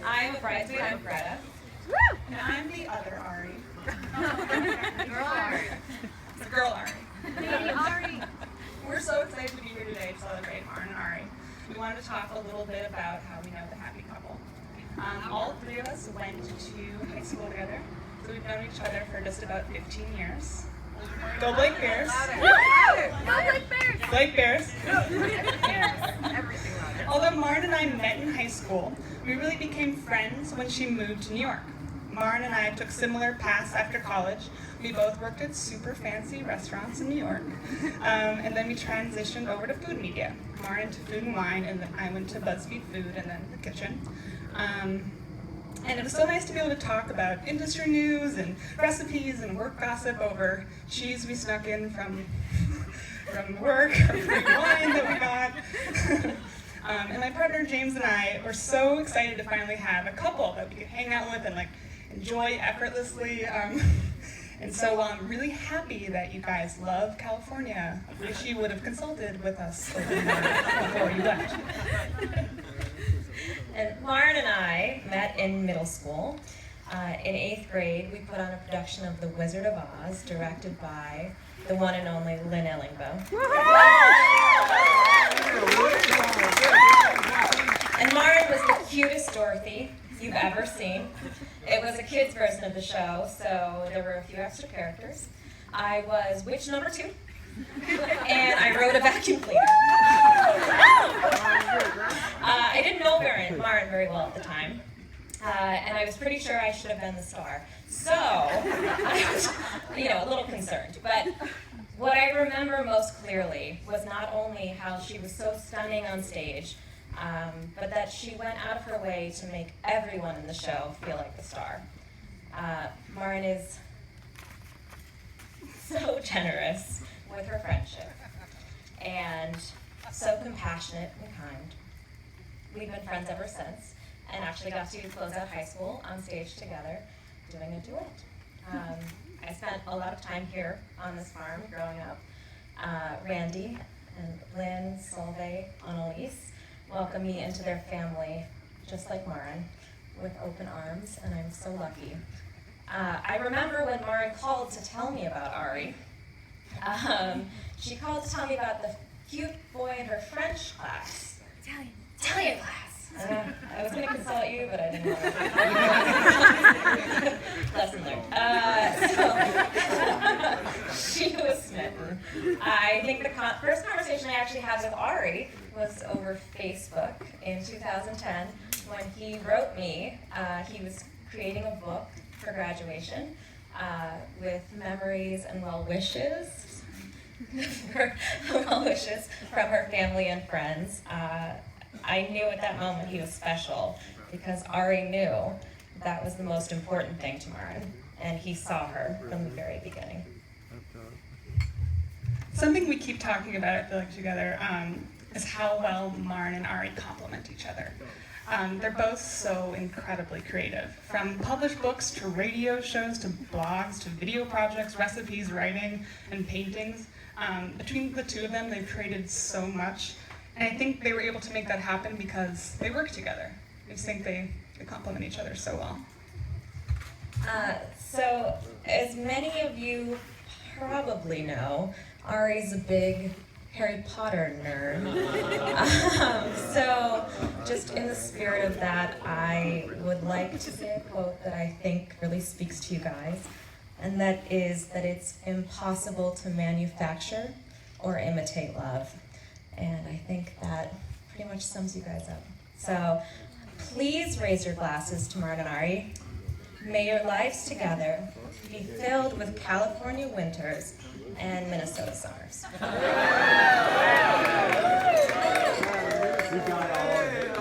I'm a bridesmaid, I'm Greta. And I'm the other Ari. Girl Ari. It's a girl Ari. Baby Ari. We're so excited to be here today to celebrate Maren and Ari. We wanted to talk a little bit about how we know the happy couple. All three of us went to high school together, so we've known each other for just about 15 years. Go Blake Bears! Go Blake Bears! Blake Bears! Everything louder. Although Maren and I met in high school, we really became friends when she moved to New York. Maren and I took similar paths after college. We both worked at super fancy restaurants in New York. And then we transitioned over to food media. Maren to food and wine, and then I went to BuzzFeed Food and then the kitchen. And it was so nice to be able to talk about industry news and recipes and work gossip over cheese we snuck in from work or free wine that we got. And my partner James and I were so excited to finally have a couple that we could hang out with and like enjoy effortlessly. And so I'm really happy that you guys love California. I wish you would have consulted with us a little more before you left. And Maren and I met in middle school. In 8th grade, we put on a production of The Wizard of Oz, directed by the one and only Lynn Ellingbo. And Maren was the cutest Dorothy you've ever seen. It was a kid's version of the show, so there were a few extra characters. I was witch number 2, and I rode a vacuum cleaner. I didn't know Maren very well at the time, and I was pretty sure I should have been the star. So, I was, a little concerned. But what I remember most clearly was not only how she was so stunning on stage, but that she went out of her way to make everyone in the show feel like the star. Maren is so generous with her friendship and so compassionate and kind. We've been friends ever since and actually got to close out high school on stage together doing a duet. I spent a lot of time here on this farm growing up. Randy and Lynn, Solveig, Annalise welcomed me into their family, just like Maren, with open arms, and I'm so lucky. I remember when Maren called to tell me about Ari. She called to tell me about the cute boy in her French class. Italian class. I was going to consult you, but I didn't want to. Lesson learned. She was smitten. I think the first conversation I actually had with Ari was over Facebook in 2010 when he wrote me. He was creating a book for graduation with memories and well wishes from her family and friends. I knew at that moment he was special because Ari knew that was the most important thing to Maren, and he saw her from the very beginning. Something we keep talking about, I feel like, together is how well Maren and Ari complement each other. They're both so incredibly creative. From published books to radio shows to blogs to video projects, recipes, writing, and paintings. Between the two of them, they've created so much. And I think they were able to make that happen because they work together. I just think they complement each other so well. So, as many of you probably know, Ari's a big Harry Potter nerd. So, just in the spirit of that, I would like to say a quote that I think really speaks to you guys, and that is that it's impossible to manufacture or imitate love. And I think that pretty much sums you guys up. So, please raise your glasses to Maren and Ari. May your lives together be filled with California winters and Minnesota summers. You got all of it.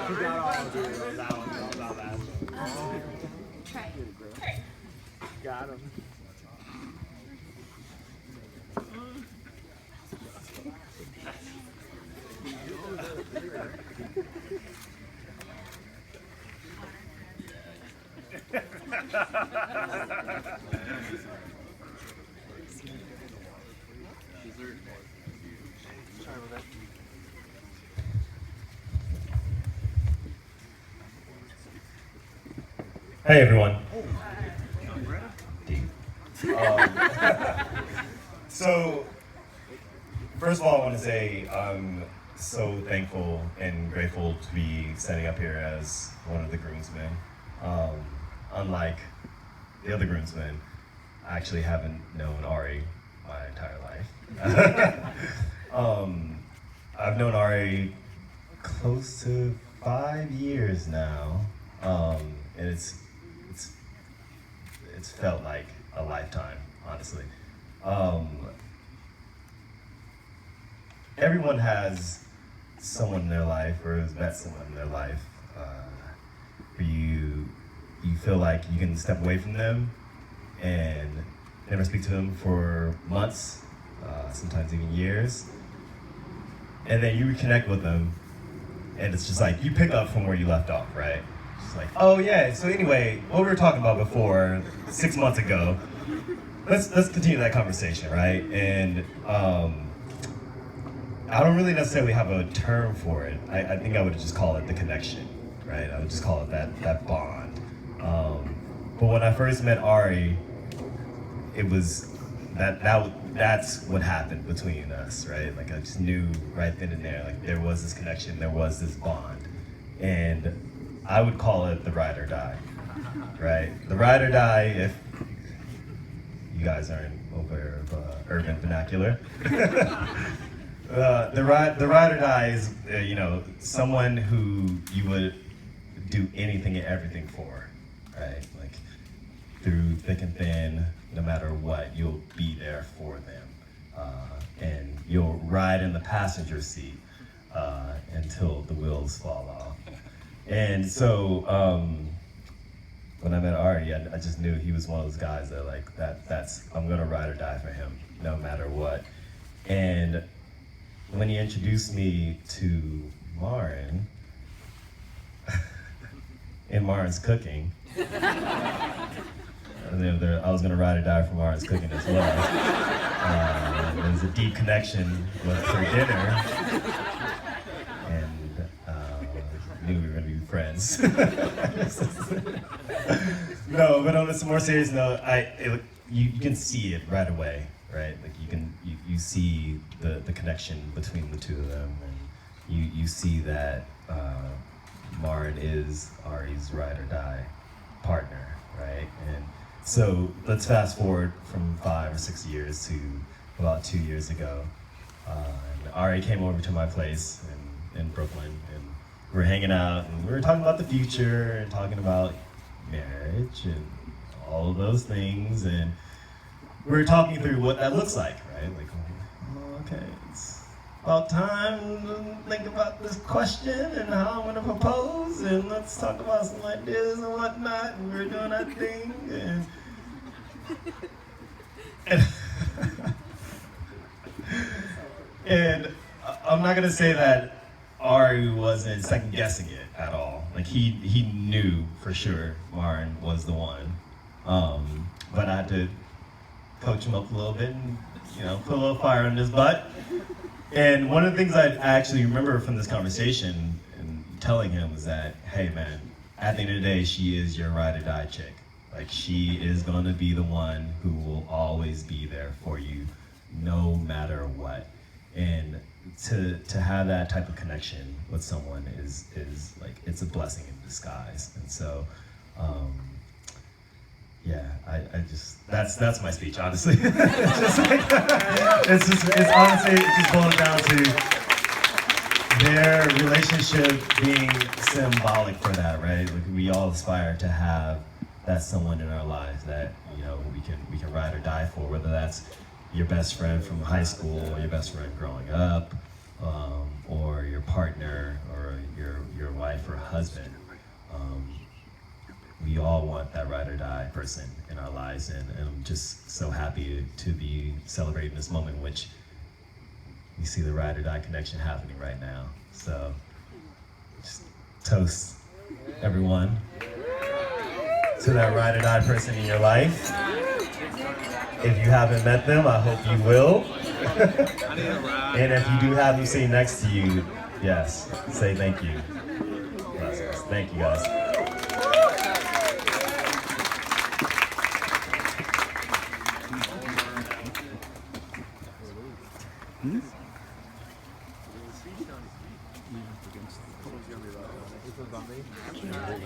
That one. All about that. Try. Got him. Sorry about that. Hey everyone. So, first of all, I want to say I'm so thankful and grateful to be standing up here as one of the groomsmen. Unlike the other groomsmen, I actually haven't known Ari my entire life. I've known Ari close to 5 years now, and it's felt like a lifetime, honestly. Everyone has someone in their life, or has met someone in their life, where you feel like you can step away from them and never speak to them for months, sometimes even years, and then you reconnect with them, and it's just like you pick up from where you left off, right? It's like, oh yeah, so anyway, what we were talking about before, 6 months ago, let's continue that conversation, right? And I don't really necessarily have a term for it. I think I would just call it the connection, right? I would just call it that bond. But when I first met Ari, it was that's what happened between us, right? Like I just knew right then and there, like there was this connection, there was this bond. And I would call it the ride or die, right? The ride or die, if you guys aren't aware of urban vernacular. The ride or die is, someone who you would do anything and everything for, right? Like through thick and thin, no matter what, you'll be there for them. And you'll ride in the passenger seat until the wheels fall off. And so when I met Ari, I just knew he was one of those guys that that's I'm gonna ride or die for him, no matter what. And when he introduced me to Marin, in Marin's cooking, I was gonna ride or die for Marin's cooking as well. There was a deep connection with her dinner, and knew we were gonna be friends. No, but on a more serious note, you can see it right away, right? Like you see the connection between the two of them, and you see that Marin is Ari's ride or die partner, right? And so let's fast forward from 5 or 6 years to about 2 years ago. And Ari came over to my place in Brooklyn, and we were hanging out, and we were talking about the future and talking about marriage and all of those things, and we were talking through what that looks like, right? Like, oh, okay, it's about time to think about this question and how I'm gonna propose, and let's talk about some ideas and whatnot, and we were doing that thing, and I'm not gonna say that Ari wasn't second guessing it at all. Like he knew for sure Marin was the one, but I had to coach him up a little bit and put a little fire in his butt. And one of the things I actually remember from this conversation and telling him was that, hey man, at the end of the day, she is your ride or die chick. Like she is gonna be the one who will always be there for you, no matter what. And to have that type of connection with someone is like, it's a blessing in disguise. And so, yeah, I just that's my speech, honestly. It's honestly, it just boils down to their relationship being symbolic for that, right? Like we all aspire to have that someone in our lives that we can ride or die for, whether that's your best friend from high school, or your best friend growing up, or your partner, or your wife or husband. We all want that ride or die person in our lives, and I'm just so happy to be celebrating this moment in which we see the ride or die connection happening right now. So, just toast everyone to that ride or die person in your life. If you haven't met them, I hope you will. And if you do have them sitting next to you, yes, say thank you. Blessings. Thank you guys.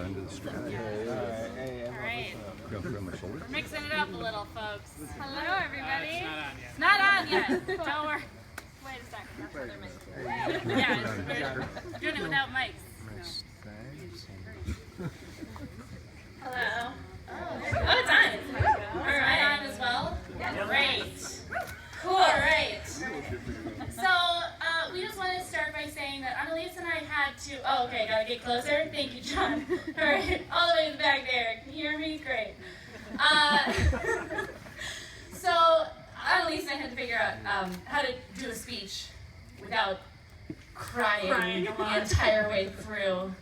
under the strap. Alright. Grab my shoulder. We're mixing it up a little, folks. Hello, everybody. It's not on yet. Don't worry. Wait a second. Yeah, we're doing it without mics. Hello. Oh, it's on. Alright, on as well? Great. Cool. Alright. So, we just wanted to start by saying that Annalise and I had to... Oh, okay, gotta get closer. Thank you, John. Alright, all the way in the back there. Can you hear me? Great. So, Annalise and I had to figure out how to do a speech without crying the entire way through.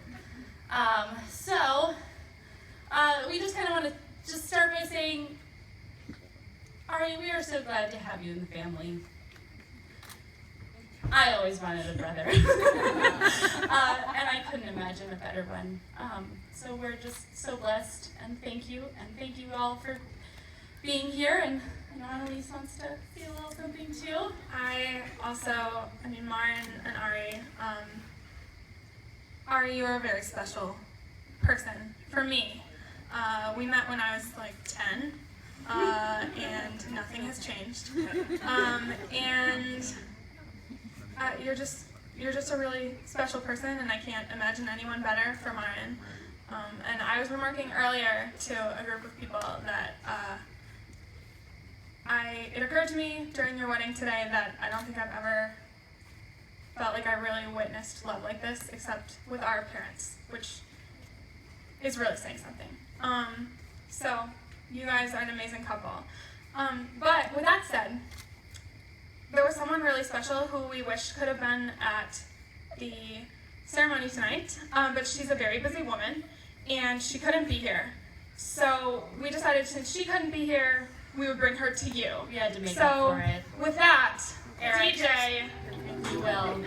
We just kind of want to just start by saying, Ari, we are so glad to have you in the family. I always wanted a brother, and I couldn't imagine a better one. So we're just so blessed, and thank you all for being here. And I know Annalise wants to say a little something too. Marin and Ari, Ari, you are a very special person for me. We met when I was like 10, and nothing has changed. You're just a really special person, and I can't imagine anyone better for Marin. And I was remarking earlier to a group of people that it occurred to me during your wedding today that I don't think I've ever felt like I really witnessed love like this, except with our parents, which is really saying something. So you guys are an amazing couple. But with that said, there was someone really special who we wish could have been at the ceremony tonight, but she's a very busy woman, and she couldn't be here. So we decided since she couldn't be here, we would bring her to you. We had to make up for it. With that, Eric, DJ, if you will.